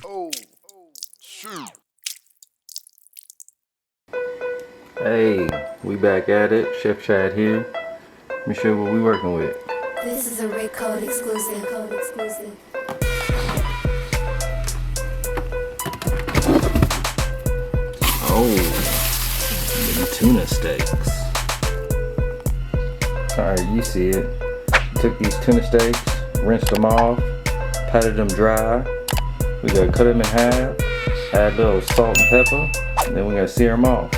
Oh, shoot. Hey, we back at it. Chef Chad here. Let me show you what we working with. This is a Red Code exclusive. Oh, the tuna steaks. Alright, you see it. Took these tuna steaks, rinsed them off, patted them dry. We gotta cut them in half, add a little salt and pepper, and then we gotta sear them off.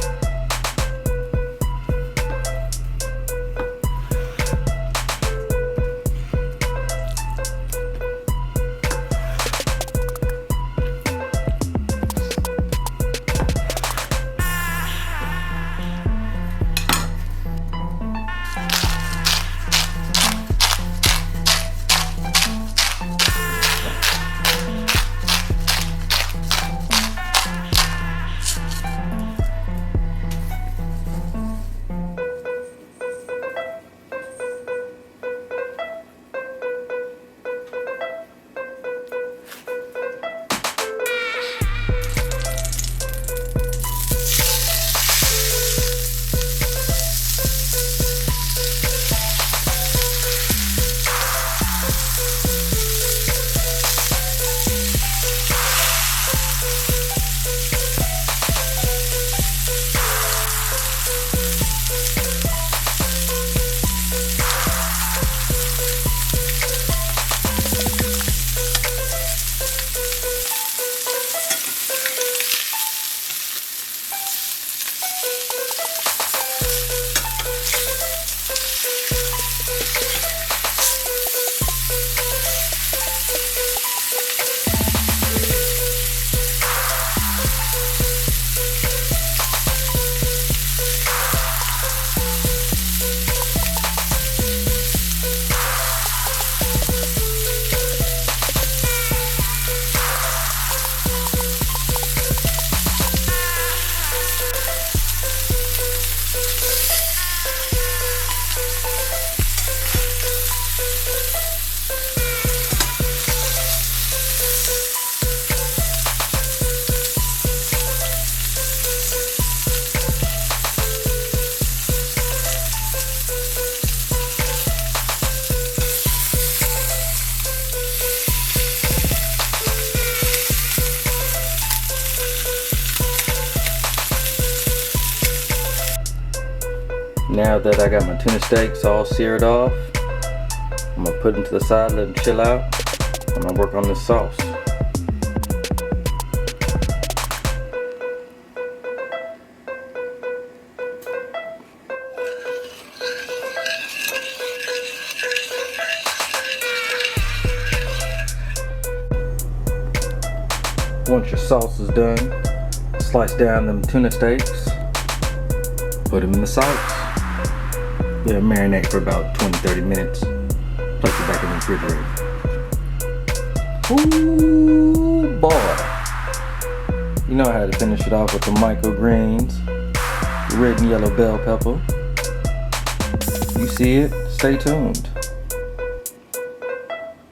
Now that I got my tuna steaks all seared off, I'm gonna put them to the side, let them chill out. I'm gonna work on this sauce. Once your sauce is done, slice down them tuna steaks, put them in the sauce. Yeah, marinate for about 20-30 minutes. Place it back in the refrigerator. Ooh, boy. You know how to finish it off with the microgreens, red and yellow bell pepper. You see it? Stay tuned.